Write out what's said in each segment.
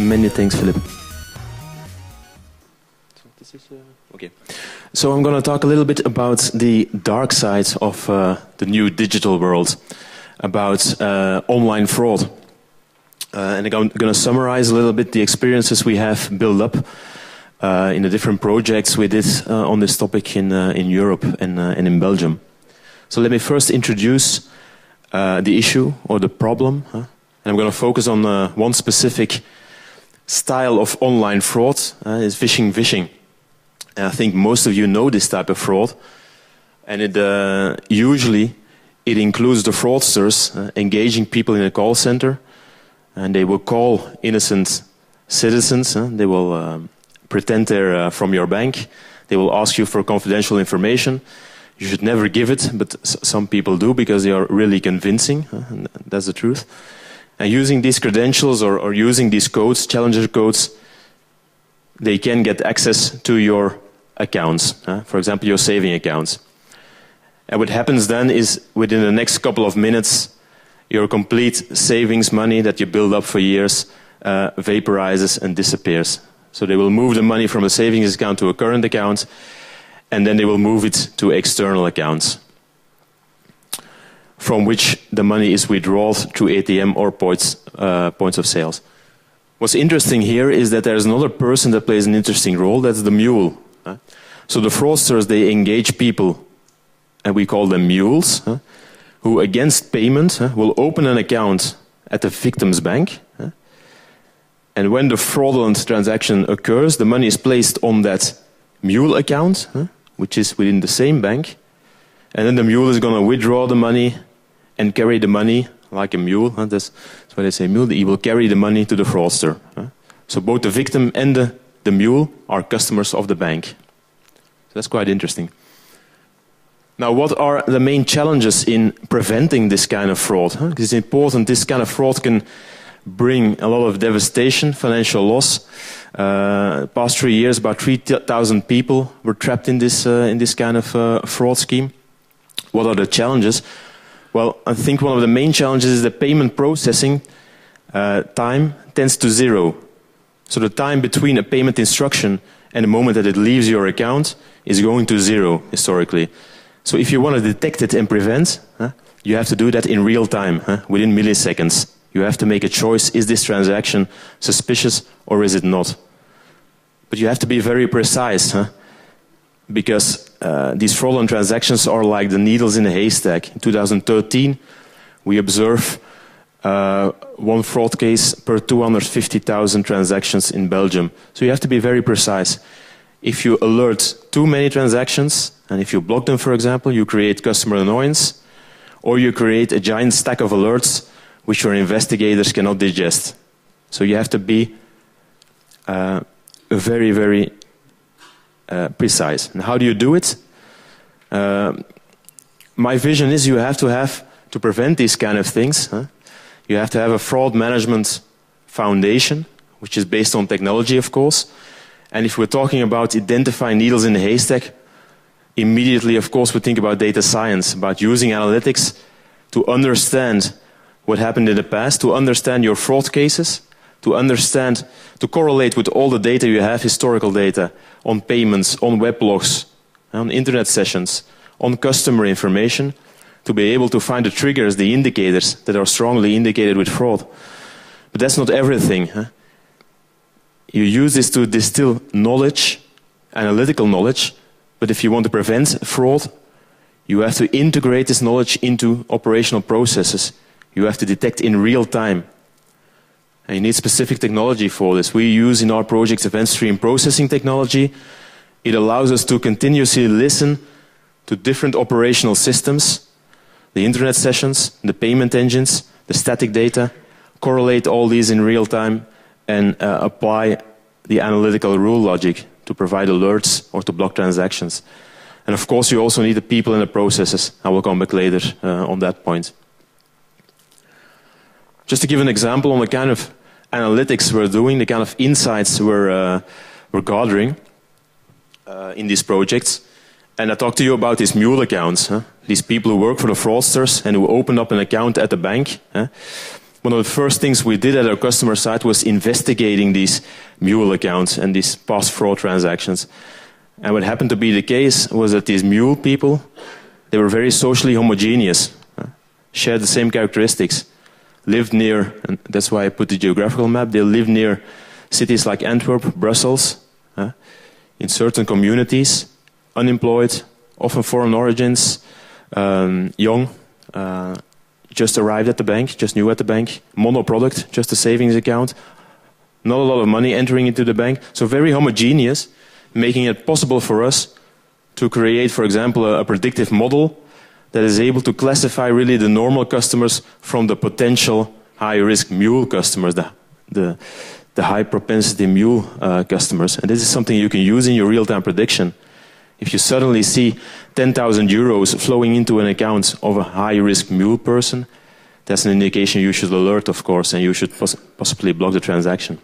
Many thanks, Philip. Okay. So I'm going to talk a little bit about the dark side of the new digital world, about online fraud. And I'm going to summarize a little bit the experiences we have built up in the different projects we did on this topic in Europe and in Belgium. So let me first introduce the issue or the problem. And I'm going to focus on one specific style of online fraud, is phishing. And I think most of you know this type of fraud. And usually it includes the fraudsters engaging people in a call center. And they will call innocent citizens. They will pretend they're from your bank. They will ask you for confidential information. You should never give it, but some people do because they are really convincing. And that's the truth. And using these credentials or using these codes, challenger codes, they can get access to your accounts. For example, your saving accounts. And what happens then is within the next couple of minutes, your complete savings money that you build up for years vaporizes and disappears. So they will move the money from a savings account to a current account, and then they will move it to external accounts, from which the money is withdrawn through ATM or points of sales. What's interesting here is that there's another person that plays an interesting role, that's the mule. So the fraudsters, they engage people, and we call them mules, who against payment will open an account at the victim's bank. And when the fraudulent transaction occurs, the money is placed on that mule account, which is within the same bank. And then the mule is going to withdraw the money and carry the money like a mule. That's why they say mule. He will carry the money to the fraudster. So both the victim and the mule are customers of the bank. So that's quite interesting. Now, what are the main challenges in preventing this kind of fraud? Because it's important, this kind of fraud can bring a lot of devastation, financial loss. Past 3 years, about 3,000 people were trapped in this kind of fraud scheme. What are the challenges? Well, I think one of the main challenges is the payment processing time tends to zero. So the time between a payment instruction and the moment that it leaves your account is going to zero historically. So if you want to detect it and prevent, you have to do that in real time, within milliseconds. You have to make a choice, is this transaction suspicious or is it not? But you have to be very precise, because these fraudulent transactions are like the needles in a haystack. In 2013, we observed one fraud case per 250,000 transactions in Belgium. So you have to be very precise. If you alert too many transactions, and if you block them, for example, you create customer annoyance, or you create a giant stack of alerts which your investigators cannot digest. So you have to be very, very precise. And how do you do it? My vision is you have to prevent these kind of things. You have to have a fraud management foundation, which is based on technology, of course. And if we're talking about identifying needles in the haystack, immediately, of course, we think about data science, about using analytics to understand what happened in the past, to understand your fraud cases, to correlate with all the data you have, historical data, on payments, on weblogs, on internet sessions, on customer information, to be able to find the triggers, the indicators that are strongly indicated with fraud. But that's not everything. You use this to distill knowledge, analytical knowledge, but if you want to prevent fraud, you have to integrate this knowledge into operational processes. You have to detect in real time. And you need specific technology for this. We use in our project event stream processing technology. It allows us to continuously listen to different operational systems, the internet sessions, the payment engines, the static data, correlate all these in real time, and apply the analytical rule logic to provide alerts or to block transactions. And of course, you also need the people and the processes. I will come back later on that point. Just to give an example on the kind of analytics we're doing, the kind of insights we're gathering in these projects. And I talked to you about these mule accounts, these people who work for the fraudsters and who open up an account at the bank. one of the first things we did at our customer site was investigating these mule accounts and these past fraud transactions. And what happened to be the case was that these mule people, they were very socially homogeneous, shared the same characteristics, lived near, and that's why I put the geographical map, they lived near cities like Antwerp, Brussels, in certain communities, unemployed, often foreign origins, young, just arrived at the bank, just new at the bank, mono product, just a savings account, not a lot of money entering into the bank, so very homogeneous, making it possible for us to create, for example, a predictive model that is able to classify really the normal customers from the potential high-risk mule customers, the high-propensity mule customers. And this is something you can use in your real-time prediction. If you suddenly see 10,000 euros flowing into an account of a high-risk mule person, that's an indication you should alert, of course, and you should possibly block the transaction.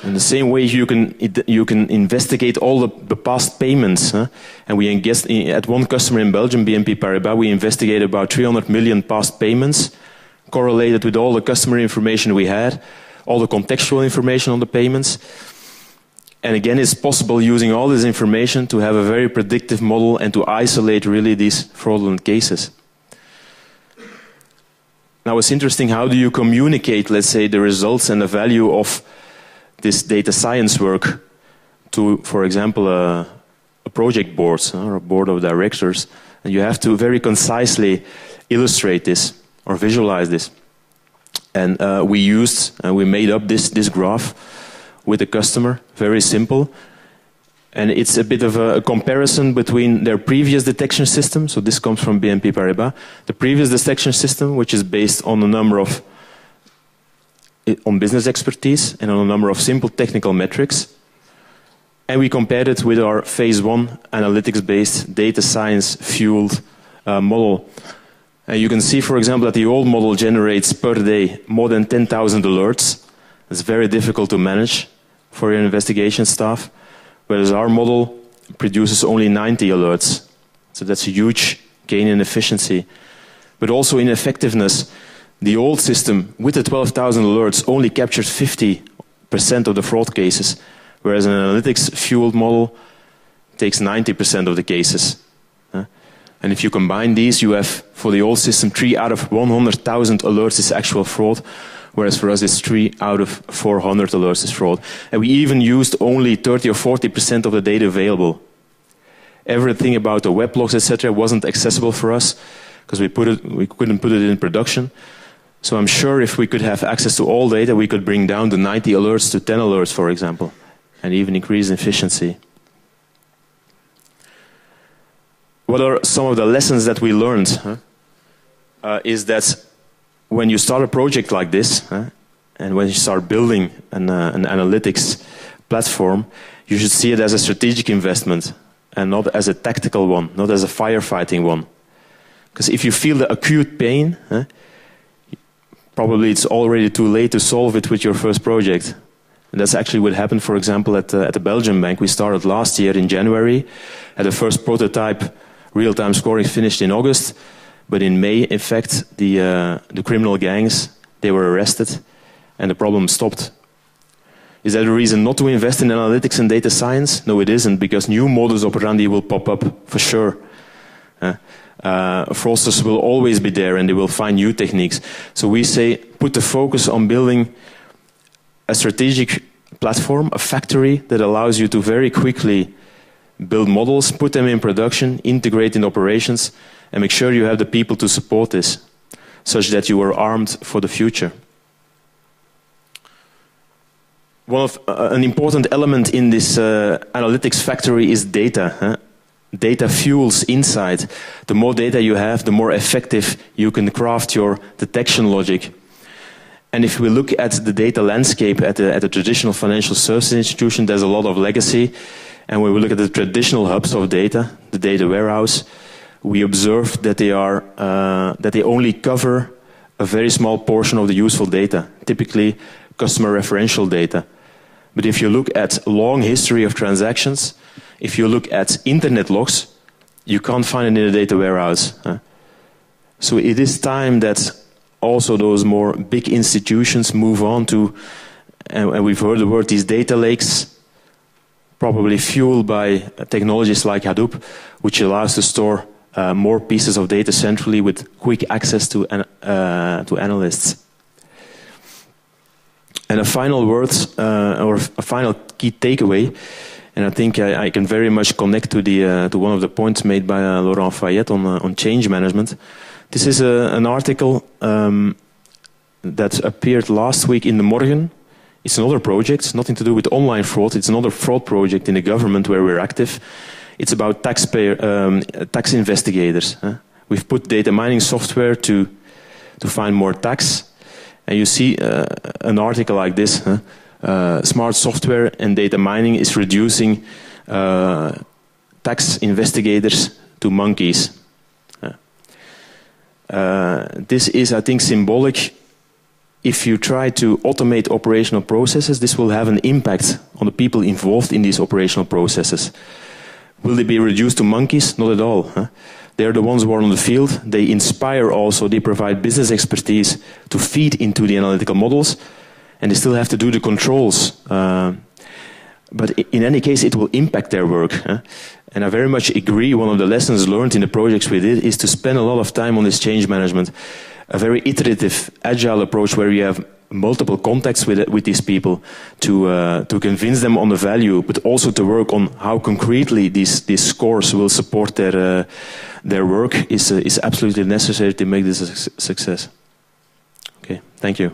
In the same way, you can investigate all the past payments. And we at one customer in Belgium, BNP Paribas, we investigated about 300 million past payments, correlated with all the customer information we had, all the contextual information on the payments. And again, it's possible using all this information to have a very predictive model and to isolate really these fraudulent cases. Now it's interesting, how do you communicate, let's say, the results and the value of this data science work to, for example, a project board or a board of directors? And you have to very concisely illustrate this or visualize this. And we made up this graph with the customer, very simple. And it's a bit of a comparison between their previous detection system. So this comes from BNP Paribas. The previous detection system, which is based on a number of on business expertise and on a number of simple technical metrics. And we compared it with our phase 1 analytics-based data science-fueled model. And you can see, for example, that the old model generates per day more than 10,000 alerts. It's very difficult to manage for your investigation staff, whereas our model produces only 90 alerts. So that's a huge gain in efficiency. But also in effectiveness. The old system, with the 12,000 alerts, only captured 50% of the fraud cases, whereas an analytics-fueled model takes 90% of the cases. And if you combine these, you have, for the old system, 3 out of 100,000 alerts is actual fraud, whereas for us it's 3 out of 400 alerts is fraud. And we even used only 30 or 40% of the data available. Everything about the web logs, etc., wasn't accessible for us, because we couldn't put it in production. So I'm sure if we could have access to all data, we could bring down the 90 alerts to 10 alerts, for example, and even increase efficiency. What are some of the lessons that we learned? Is that when you start a project like this, and when you start building an analytics platform, you should see it as a strategic investment and not as a tactical one, not as a firefighting one. Because if you feel the acute pain, probably it's already too late to solve it with your first project. And that's actually what happened, for example, at the Belgium bank. We started last year in January, had the first prototype real-time scoring finished in August. But in May, in fact, the criminal gangs, they were arrested and the problem stopped. Is that a reason not to invest in analytics and data science? No, it isn't, because new modus operandi will pop up for sure. Fraudsters will always be there and they will find new techniques. So we say, put the focus on building a strategic platform, a factory that allows you to very quickly build models, put them in production, integrate in operations, and make sure you have the people to support this, such that you are armed for the future. An important element in this analytics factory is data. Data fuels insight. The more data you have, the more effective you can craft your detection logic. And if we look at the data landscape at a traditional financial services institution, there's a lot of legacy. And when we look at the traditional hubs of data, the data warehouse, we observe that they only cover a very small portion of the useful data, typically customer referential data. But if you look at long history of transactions, if you look at internet logs, you can't find it in a data warehouse. So it is time that also those more big institutions move on to, and we've heard the word, these data lakes, probably fueled by technologies like Hadoop, which allows to store more pieces of data centrally with quick access to analysts. And a final word, or a final key takeaway, and I think I can very much connect to one of the points made by Laurent Fayette on change management. This is an article that appeared last week in the Morgen. It's another project, nothing to do with online fraud. It's another fraud project in the government where we're active. It's about tax investigators. We've put data mining software to find more tax. And you see an article like this. Smart software and data mining is reducing tax investigators to monkeys. This is, I think, symbolic. If you try to automate operational processes, this will have an impact on the people involved in these operational processes. Will they be reduced to monkeys? Not at all. They're the ones who are on the field. They inspire also, they provide business expertise to feed into the analytical models, and they still have to do the controls. But in any case, it will impact their work. And I very much agree, one of the lessons learned in the projects we did is to spend a lot of time on this change management. A very iterative, agile approach where you have multiple contacts with these people to convince them on the value, but also to work on how concretely these scores will support their work is absolutely necessary to make this a success. Okay, thank you.